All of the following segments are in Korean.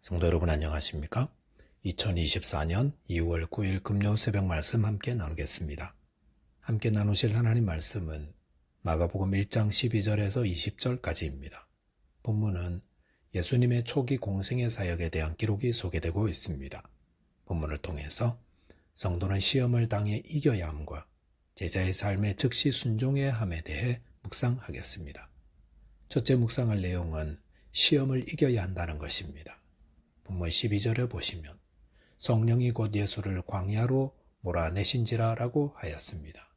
성도 여러분 안녕하십니까? 2024년 2월 9일 금요 새벽 말씀 함께 나누겠습니다. 함께 나누실 하나님 말씀은 마가복음 1장 12절에서 20절까지입니다. 본문은 예수님의 초기 공생의 사역에 대한 기록이 소개되고 있습니다. 본문을 통해서 성도는 시험을 당해 이겨야 함과 제자의 삶에 즉시 순종해야 함에 대해 묵상하겠습니다. 첫째 묵상할 내용은 시험을 이겨야 한다는 것입니다. 본문 12절을 보시면 성령이 곧 예수를 광야로 몰아내신지라 라고 하였습니다.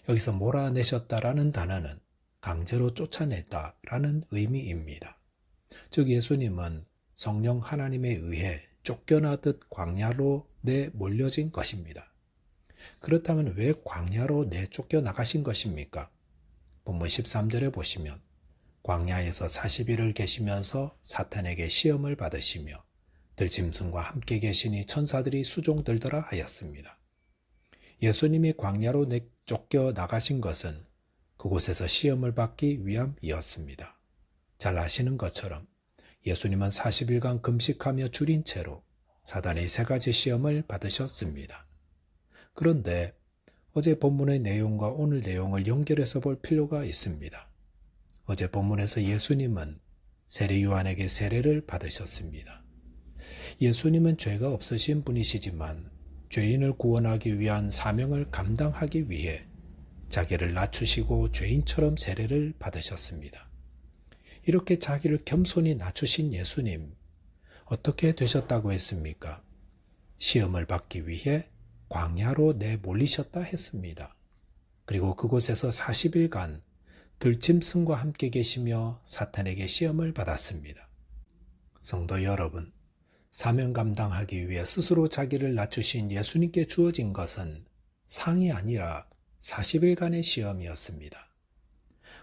여기서 몰아내셨다라는 단어는 강제로 쫓아냈다라는 의미입니다. 즉 예수님은 성령 하나님에 의해 쫓겨나듯 광야로 내몰려진 것입니다. 그렇다면 왜 광야로 내쫓겨 나가신 것입니까? 본문 13절에 보시면 광야에서 40일을 계시면서 사탄에게 시험을 받으시며 들짐승과 함께 계시니 천사들이 수종들더라 하였습니다. 예수님이 광야로 내쫓겨 나가신 것은 그곳에서 시험을 받기 위함이었습니다. 잘 아시는 것처럼 예수님은 40일간 금식하며 줄인 채로 사단의 3가지 시험을 받으셨습니다. 그런데 어제 본문의 내용과 오늘 내용을 연결해서 볼 필요가 있습니다. 어제 본문에서 예수님은 세례 요한에게 세례를 받으셨습니다. 예수님은 죄가 없으신 분이시지만 죄인을 구원하기 위한 사명을 감당하기 위해 자기를 낮추시고 죄인처럼 세례를 받으셨습니다. 이렇게 자기를 겸손히 낮추신 예수님, 어떻게 되셨다고 했습니까? 시험을 받기 위해 광야로 내몰리셨다 했습니다. 그리고 그곳에서 40일간 들짐승과 함께 계시며 사탄에게 시험을 받았습니다. 성도 여러분, 사명 감당하기 위해 스스로 자기를 낮추신 예수님께 주어진 것은 상이 아니라 40일간의 시험이었습니다.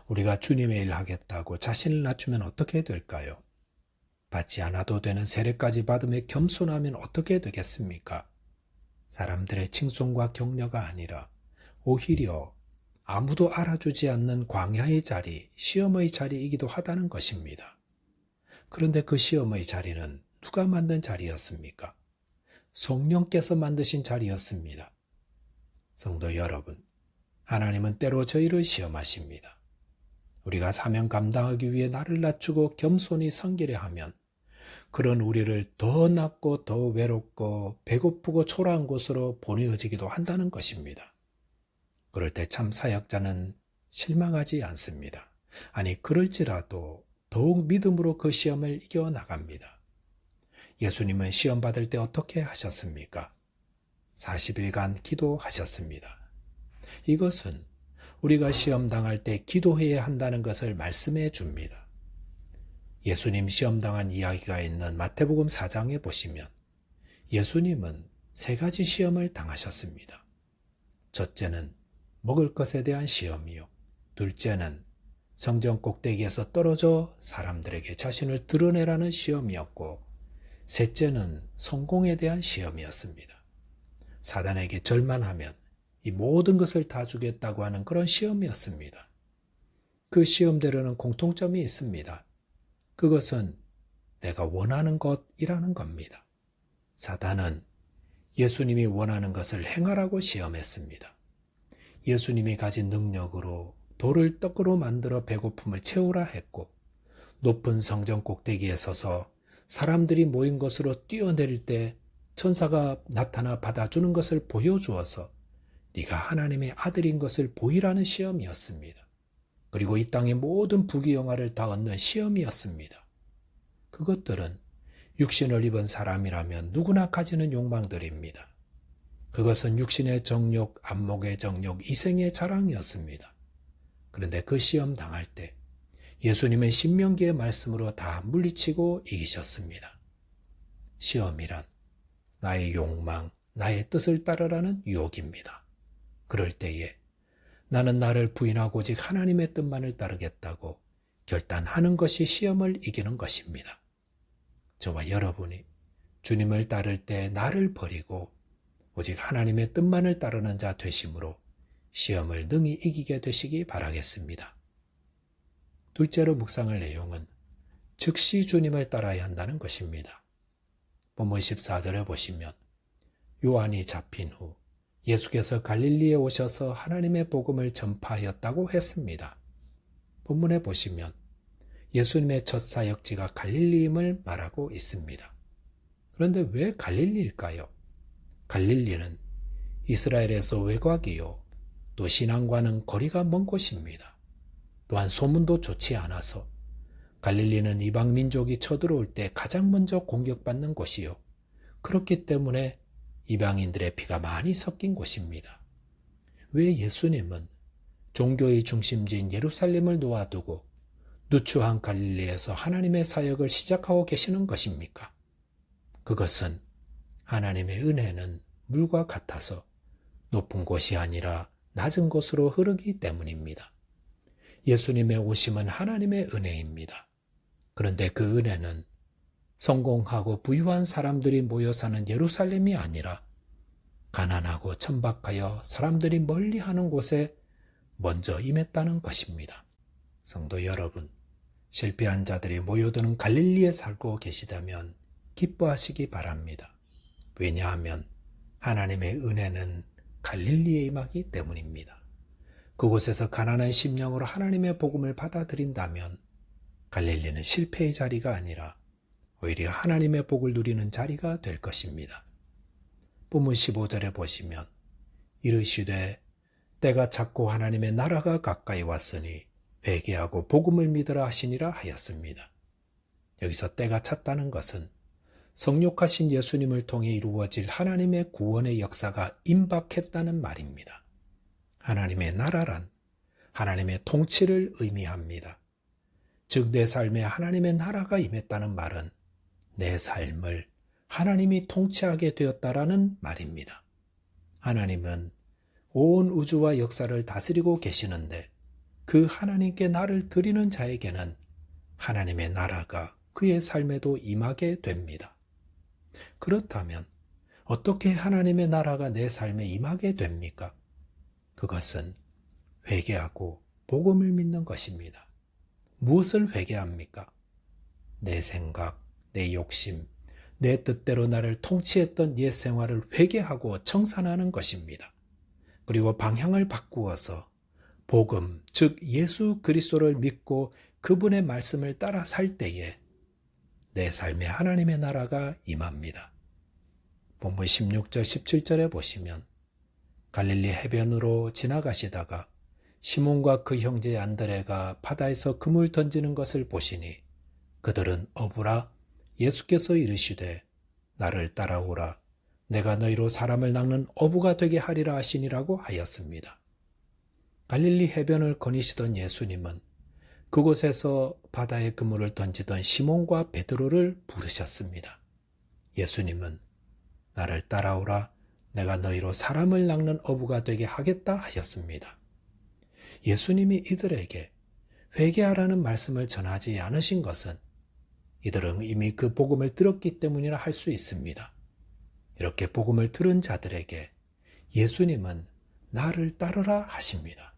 우리가 주님의 일 하겠다고 자신을 낮추면 어떻게 될까요? 받지 않아도 되는 세례까지 받으며 겸손하면 어떻게 되겠습니까? 사람들의 칭송과 격려가 아니라 오히려 아무도 알아주지 않는 광야의 자리, 시험의 자리이기도 하다는 것입니다. 그런데 그 시험의 자리는 누가 만든 자리였습니까? 성령께서 만드신 자리였습니다. 성도 여러분, 하나님은 때로 저희를 시험하십니다. 우리가 사명 감당하기 위해 나를 낮추고 겸손히 섬기려 하면 그런 우리를 더 낮고 더 외롭고 배고프고 초라한 곳으로 보내어지기도 한다는 것입니다. 그럴 때 참 사역자는 실망하지 않습니다. 아니 그럴지라도 더욱 믿음으로 그 시험을 이겨나갑니다. 예수님은 시험 받을 때 어떻게 하셨습니까? 40일간 기도하셨습니다. 이것은 우리가 시험 당할 때 기도해야 한다는 것을 말씀해 줍니다. 예수님 시험 당한 이야기가 있는 마태복음 4장에 보시면 예수님은 3가지 시험을 당하셨습니다. 첫째는 먹을 것에 대한 시험이요. 둘째는 성전 꼭대기에서 떨어져 사람들에게 자신을 드러내라는 시험이었고, 셋째는 성공에 대한 시험이었습니다. 사단에게 절만하면 이 모든 것을 다 주겠다고 하는 그런 시험이었습니다. 그 시험대로는 공통점이 있습니다. 그것은 내가 원하는 것이라는 겁니다. 사단은 예수님이 원하는 것을 행하라고 시험했습니다. 예수님이 가진 능력으로 돌을 떡으로 만들어 배고픔을 채우라 했고, 높은 성전 꼭대기에 서서 사람들이 모인 것으로 뛰어내릴 때 천사가 나타나 받아주는 것을 보여주어서 네가 하나님의 아들인 것을 보이라는 시험이었습니다. 그리고 이 땅의 모든 부귀영화를 다 얻는 시험이었습니다. 그것들은 육신을 입은 사람이라면 누구나 가지는 욕망들입니다. 그것은 육신의 정욕, 안목의 정욕, 이생의 자랑이었습니다. 그런데 그 시험 당할 때 예수님의 신명기의 말씀으로 다 물리치고 이기셨습니다. 시험이란 나의 욕망, 나의 뜻을 따르라는 유혹입니다. 그럴 때에 나는 나를 부인하고 오직 하나님의 뜻만을 따르겠다고 결단하는 것이 시험을 이기는 것입니다. 저와 여러분이 주님을 따를 때 나를 버리고 오직 하나님의 뜻만을 따르는 자 되심으로 시험을 능히 이기게 되시기 바라겠습니다. 둘째로 묵상할 내용은 즉시 주님을 따라야 한다는 것입니다. 본문 14절에 보시면 요한이 잡힌 후 예수께서 갈릴리에 오셔서 하나님의 복음을 전파하였다고 했습니다. 본문에 보시면 예수님의 첫 사역지가 갈릴리임을 말하고 있습니다. 그런데 왜 갈릴리일까요? 갈릴리는 이스라엘에서 외곽이요, 또 신앙과는 거리가 먼 곳입니다. 또한 소문도 좋지 않아서 갈릴리는 이방 민족이 쳐들어올 때 가장 먼저 공격받는 곳이요, 그렇기 때문에 이방인들의 피가 많이 섞인 곳입니다. 왜 예수님은 종교의 중심지인 예루살렘을 놓아두고 누추한 갈릴리에서 하나님의 사역을 시작하고 계시는 것입니까? 그것은 하나님의 은혜는 물과 같아서 높은 곳이 아니라 낮은 곳으로 흐르기 때문입니다. 예수님의 오심은 하나님의 은혜입니다. 그런데 그 은혜는 성공하고 부유한 사람들이 모여 사는 예루살렘이 아니라 가난하고 천박하여 사람들이 멀리하는 곳에 먼저 임했다는 것입니다. 성도 여러분, 실패한 자들이 모여드는 갈릴리에 살고 계시다면 기뻐하시기 바랍니다. 왜냐하면 하나님의 은혜는 갈릴리에 임하기 때문입니다. 그곳에서 가난한 심령으로 하나님의 복음을 받아들인다면 갈릴리는 실패의 자리가 아니라 오히려 하나님의 복을 누리는 자리가 될 것입니다. 본문 15절에 보시면 이르시되 때가 찼고 하나님의 나라가 가까이 왔으니 회개하고 복음을 믿으라 하시니라 하였습니다. 여기서 때가 찼다는 것은 성육하신 예수님을 통해 이루어질 하나님의 구원의 역사가 임박했다는 말입니다. 하나님의 나라란 하나님의 통치를 의미합니다. 즉 내 삶에 하나님의 나라가 임했다는 말은 내 삶을 하나님이 통치하게 되었다라는 말입니다. 하나님은 온 우주와 역사를 다스리고 계시는데 그 하나님께 나를 드리는 자에게는 하나님의 나라가 그의 삶에도 임하게 됩니다. 그렇다면 어떻게 하나님의 나라가 내 삶에 임하게 됩니까? 그것은 회개하고 복음을 믿는 것입니다. 무엇을 회개합니까? 내 생각, 내 욕심, 내 뜻대로 나를 통치했던 옛 생활을 회개하고 청산하는 것입니다. 그리고 방향을 바꾸어서 복음, 즉 예수 그리스도를 믿고 그분의 말씀을 따라 살 때에 내 삶에 하나님의 나라가 임합니다. 본문 16절 17절에 보시면 갈릴리 해변으로 지나가시다가 시몬과 그 형제 안드레가 바다에서 그물 던지는 것을 보시니 그들은 어부라 예수께서 이르시되 나를 따라오라 내가 너희로 사람을 낚는 어부가 되게 하리라 하시니라고 하였습니다. 갈릴리 해변을 거니시던 예수님은 그곳에서 바다에 그물을 던지던 시몬과 베드로를 부르셨습니다. 예수님은 나를 따라오라 내가 너희로 사람을 낚는 어부가 되게 하겠다 하셨습니다. 예수님이 이들에게 회개하라는 말씀을 전하지 않으신 것은 이들은 이미 그 복음을 들었기 때문이라 할 수 있습니다. 이렇게 복음을 들은 자들에게 예수님은 나를 따르라 하십니다.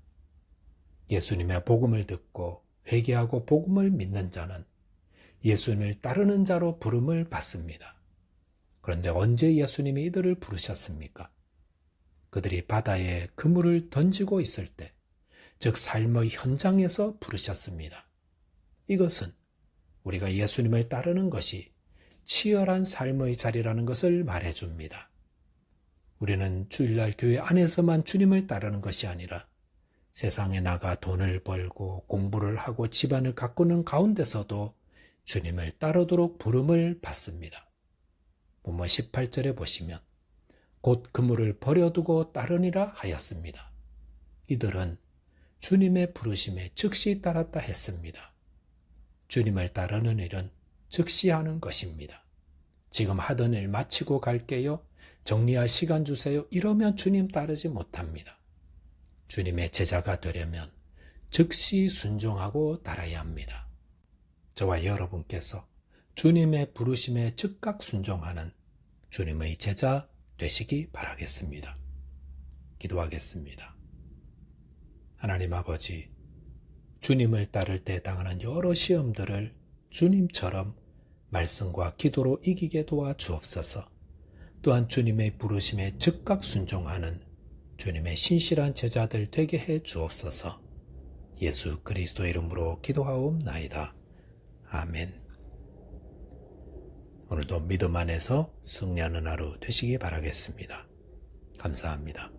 예수님의 복음을 듣고 회개하고 복음을 믿는 자는 예수님을 따르는 자로 부름을 받습니다. 그런데 언제 예수님이 이들을 부르셨습니까? 그들이 바다에 그물을 던지고 있을 때, 즉 삶의 현장에서 부르셨습니다. 이것은 우리가 예수님을 따르는 것이 치열한 삶의 자리라는 것을 말해줍니다. 우리는 주일날 교회 안에서만 주님을 따르는 것이 아니라 세상에 나가 돈을 벌고 공부를 하고 집안을 가꾸는 가운데서도 주님을 따르도록 부름을 받습니다. 본문 18절에 보시면 곧 그물을 버려두고 따르니라 하였습니다. 이들은 주님의 부르심에 즉시 따랐다 했습니다. 주님을 따르는 일은 즉시 하는 것입니다. 지금 하던 일 마치고 갈게요. 정리할 시간 주세요. 이러면 주님 따르지 못합니다. 주님의 제자가 되려면 즉시 순종하고 따라야 합니다. 저와 여러분께서 주님의 부르심에 즉각 순종하는 주님의 제자 되시기 바라겠습니다. 기도하겠습니다. 하나님 아버지, 주님을 따를 때 당하는 여러 시험들을 주님처럼 말씀과 기도로 이기게 도와 주옵소서. 또한 주님의 부르심에 즉각 순종하는 주님의 신실한 제자들 되게 해 주옵소서. 예수 그리스도 이름으로 기도하옵나이다. 아멘. 오늘도 믿음 안에서 승리하는 하루 되시기 바라겠습니다. 감사합니다.